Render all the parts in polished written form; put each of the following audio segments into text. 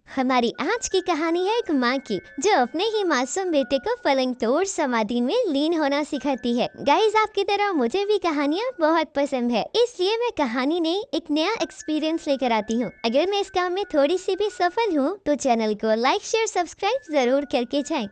हमारी आज की कहानी है एक माँ की जो अपने ही मासूम बेटे को पलंग तोड़ समाधि में लीन होना सिखाती है। गाइस, आपकी तरह मुझे भी कहानियाँ बहुत पसंद है, इसलिए मैं कहानी ने एक नया एक्सपीरियंस लेकर आती हूँ। अगर मैं इस काम में थोड़ी सी भी सफल हूँ तो चैनल को लाइक शेयर सब्सक्राइब जरूर करके जाएं।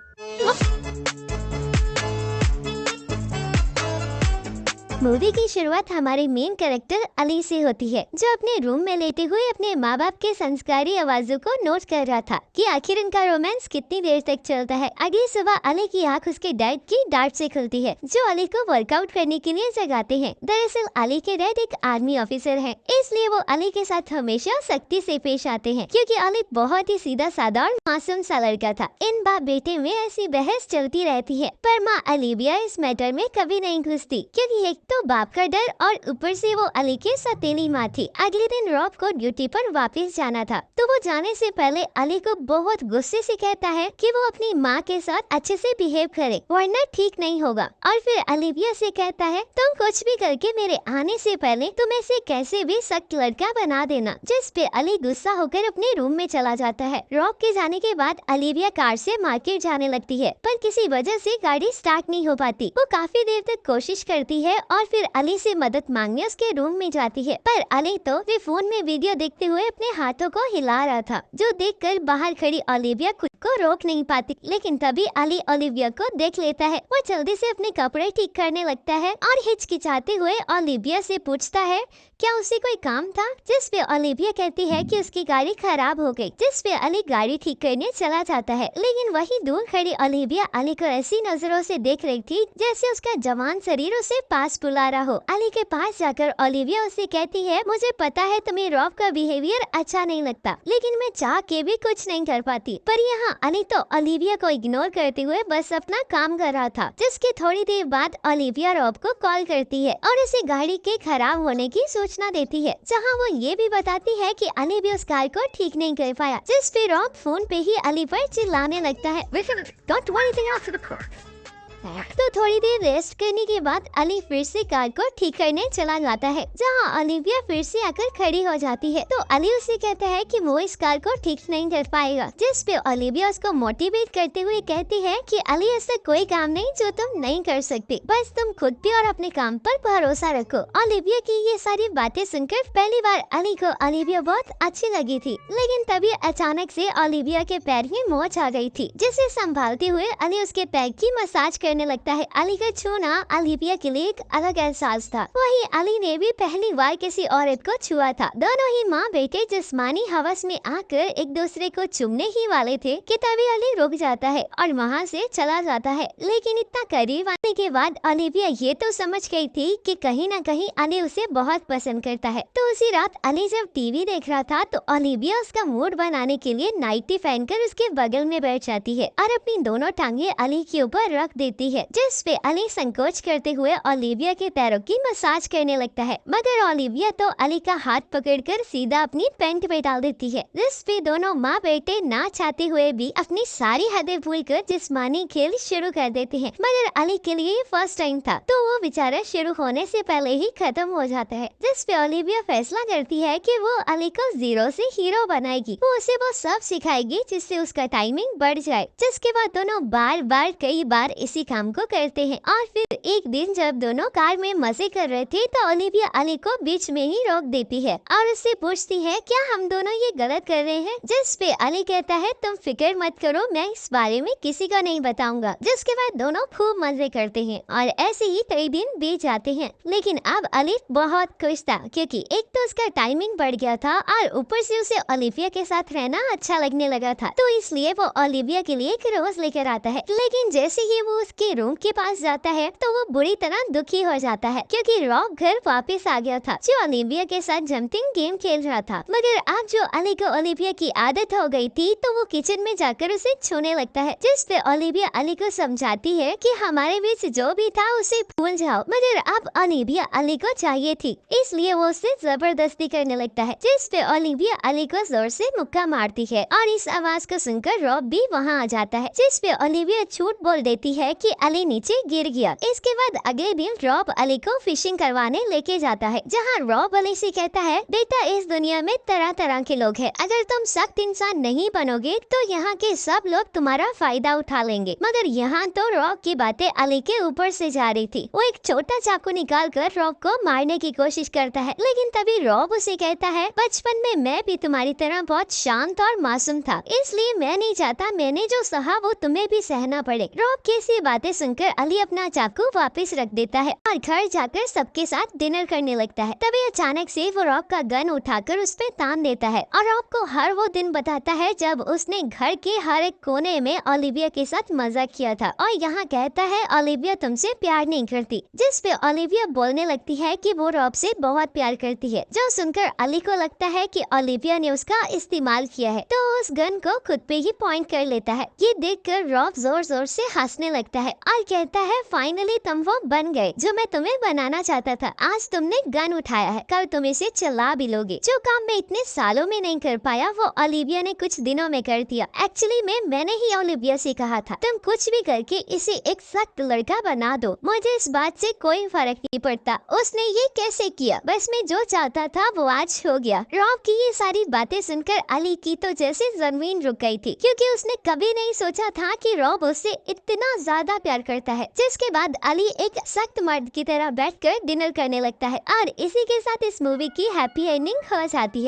मूवी की शुरुआत हमारे मेन कैरेक्टर अली से होती है, जो अपने रूम में लेटे हुए अपने माँ बाप के संस्कारी आवाजों को नोट कर रहा था कि आखिर इनका रोमांस कितनी देर तक चलता है। अगली सुबह अली की आंख उसके डैड की डांट से खुलती है, जो अली को वर्कआउट करने के लिए जगाते हैं। दरअसल अली के डैड एक आर्मी ऑफिसर है, इसलिए वो अली के साथ हमेशा सख्ती से पेश आते हैं, क्योंकि अली बहुत ही सीधा साधा और मासूम सा लड़का था। इन बाप बेटे में ऐसी बहस चलती रहती है, पर माँ अलीबिया इस मैटर में कभी नहीं घुसती, क्योंकि एक तो बाप का डर और ऊपर से वो अली की सौतेली माँ थी। अगले दिन रॉब को ड्यूटी पर वापस जाना था, तो वो जाने से पहले अली को बहुत गुस्से से कहता है कि वो अपनी माँ के साथ अच्छे से बिहेव करे, वरना ठीक नहीं होगा। और फिर अलीबिया से कहता है, तुम कुछ भी करके मेरे आने से पहले तुम ऐसे कैसे भी सख्त लड़का बना देना। जिस पे अली गुस्सा होकर अपने रूम में चला जाता है। रॉब के जाने के बाद अलीबिया कार से मार्केट जाने लगती है, पर किसी वजह से गाड़ी स्टार्ट नहीं हो पाती। वो काफी देर तक कोशिश करती है और फिर अली से मदद मांगने उसके रूम में जाती है, पर अली तो वे फोन में वीडियो देखते हुए अपने हाथों को हिला रहा था, जो देखकर बाहर खड़ी ओलिविया खुद को रोक नहीं पाती। लेकिन तभी अली ओलिविया को देख लेता है। वो जल्दी से अपने कपड़े ठीक करने लगता है और हिचकिचाते हुए ओलिविया से पूछता है क्या उसे कोई काम था, जिस पे ओलिविया कहती है कि उसकी गाड़ी खराब हो गई, जिस पे अली गाड़ी ठीक करने चला जाता है। लेकिन वही दूर खड़ी ओलिविया अली को ऐसी नजरों से देख रही थी जैसे उसका जवान शरीर उसे पास बुला रहा हो। अली के पास जाकर ओलिविया उसे कहती है, मुझे पता है तुम्हें रॉब का बिहेवियर अच्छा नहीं लगता, लेकिन मैं चाह के भी कुछ नहीं कर पाती। पर यहाँ अली तो ओलिविया को इग्नोर करते हुए बस अपना काम कर रहा था। जिसके थोड़ी देर बाद ओलिविया रॉब को कॉल करती है और उसे गाड़ी के खराब होने की सूचना देती है, जहाँ वो ये भी बताती है कि अली भी उस कार को ठीक नहीं कर पाया। जिस पे रॉब फोन पे ही अली पर चिल्लाने लगता है, Don't do anything else to the car. तो थोड़ी देर रेस्ट करने के बाद अली फिर से कार को ठीक करने चला जाता है, जहाँ ओलिविया फिर से आकर खड़ी हो जाती है। तो अली उसे कहता है कि वो इस कार को ठीक नहीं कर पाएगा, जिस पे ओलिविया उसको मोटिवेट करते हुए कहती है कि अली ऐसा कोई काम नहीं जो तुम नहीं कर सकते, बस तुम खुद पे और अपने काम पर भरोसा रखो। ओलिविया की ये सारी बातें सुनकर पहली बार अली को ओलिविया बहुत अच्छी लगी थी, लेकिन तभी अचानक से ओलिविया के पैर में मोच आ गई थी, जिसे संभालते हुए अली उसके पैर की मसाज करने लगता है। अली का छूना ओलिविया के लिए एक अलग एहसास था। वही अली ने भी पहली बार किसी औरत को छुआ था। दोनों ही माँ बेटे जिस्मानी हवस में आकर एक दूसरे को चुमने ही वाले थे कि तभी अली रुक जाता है और वहाँ से चला जाता है। लेकिन इतना करीब आने के बाद ओलिविया ये तो समझ गई थी कि कहीं न कहीं अली उसे बहुत पसंद करता है। तो उसी रात अली जब टीवी देख रहा था तो ओलिविया उसका मूड बनाने के लिए नाइटी पहनकर उसके बगल में बैठ जाती है और अपनी दोनों टांगे अली के ऊपर रख देती है, जिस पे अली संकोच करते हुए ओलिविया के पैरों की मसाज करने लगता है। मगर ओलिविया तो अली का हाथ पकड़कर सीधा अपनी पैंट पे डाल देती है, जिस पे दोनों माँ बेटे ना चाहते हुए भी अपनी सारी हदें भूलकर जिस्मानी खेल शुरू कर देते हैं। मगर अली के लिए ये फर्स्ट टाइम था, तो वो बेचारा शुरू होने से पहले ही खत्म हो जाता है। जिस पे ओलिविया फैसला करती है कि वो अली को जीरो से हीरो बनाएगी। वो उसे वो सब सिखाएगी जिससे उसका टाइमिंग बढ़ जाए। जिसके बाद दोनों बार बार कई बार इसी काम को करते हैं। और फिर एक दिन जब दोनों कार में मजे कर रहे थे तो ओलिविया अली को बीच में ही रोक देती है और उससे पूछती है, क्या हम दोनों ये गलत कर रहे हैं? जिस पे अली कहता है, तुम फिक्र मत करो, मैं इस बारे में किसी को नहीं बताऊंगा। जिसके बाद दोनों खूब मजे करते हैं और ऐसे ही कई दिन बीत जाते हैं। लेकिन अब अली बहुत खुश था, क्योंकि एक तो उसका टाइमिंग बढ़ गया था और ऊपर से उसे ओलिविया के साथ रहना अच्छा लगने लगा था। तो इसलिए वो ओलिविया के लिए एक रोज लेकर आता है। लेकिन जैसे ही वो उसके रूम के पास जाता है तो वो बुरी तरह दुखी हो जाता है, क्योंकि रॉब घर वापस आ गया था, जो ओलिविया के साथ जंपिंग गेम खेल रहा था। मगर अब जो अली को ओलिविया की आदत हो गई थी, तो वो किचन में जाकर उसे छूने लगता है। जिस पे ओलिविया अली को समझाती है कि हमारे बीच जो भी था उसे भूल जाओ। मगर अब ओलिविया अली को चाहिए थी, इसलिए वो उससे जबरदस्ती करने लगता है। जिस पे ओलिविया अली को जोर से मुक्का मारती है और इस आवाज को सुनकर रॉब भी वहाँ आ जाता है। जिस पे ओलिविया झूठ बोल देती है कि अली नीचे गिर गया। इसके बाद अगले दिन रॉब अली को फिशिंग करवाने लेके जाता है, जहाँ रॉब अली से कहता है, बेटा इस दुनिया में तरह तरह के लोग हैं, अगर तुम सख्त इंसान नहीं बनोगे तो यहाँ के सब लोग तुम्हारा फायदा उठा लेंगे। मगर यहाँ तो रॉब की बातें अली के ऊपर से जा रही थी। वो एक छोटा चाकू निकाल कर रॉब को मारने की कोशिश करता है, लेकिन तभी रॉब उसे कहता है, बचपन में मैं भी तुम्हारी तरह बहुत शांत और मासूम था, इसलिए मैं नहीं चाहता मैंने जो सहा वो तुम्हें भी सहना पड़े। रॉब की ऐसी बातें सुनकर अली अपना चाकू वापस रख देता है और घर जाकर सबके साथ डिनर करने लगता है। तभी अचानक से वो रॉब का गन उठाकर उस पे तान देता है और रॉब को हर वो दिन बताता है जब उसने घर के हर एक कोने में ओलिविया के साथ मजाक किया था, और यहाँ कहता है ओलिविया तुमसे प्यार नहीं करती, जिस पे ओलिविया बोलने लगती है कि वो रॉब से बहुत प्यार करती है, जो सुनकर अली को लगता है कि ओलिविया ने उसका इस्तेमाल किया है, तो उस गन को खुद पे ही पॉइंट कर लेता है। ये देखकर रॉब जोर जोर से हंसने लगता है और कहता है, फाइनली तुम वो बन गए जो मैं तुम्हें बनाना चाहता था। आज तुमने गन उठाया है, कल तुम इसे चला भी लोगे। जो काम मैं इतने सालों में नहीं कर पाया वो ओलिविया ने कुछ दिनों में कर दिया। एक्चुअली मैंने ही ओलिविया से कहा था, तुम कुछ भी करके इसे एक सख्त लड़का बना दो, मुझे इस बात से कोई फर्क नहीं पड़ता उसने ये कैसे किया, बस मैं जो चाहता था वो आज हो गया। रॉब की ये सारी बातें सुनकर अली की तो जैसे जमीन रुक गई थी, क्योंकि उसने कभी नहीं सोचा था कि रॉब उससे इतना ज्यादा प्यार करता है। जिसके बाद अली एक सख्त मर्द की तरह बैठकर डिनर करने लगता है और इसी के साथ इस मूवी की हैप्पी एंडिंग हो जाती है।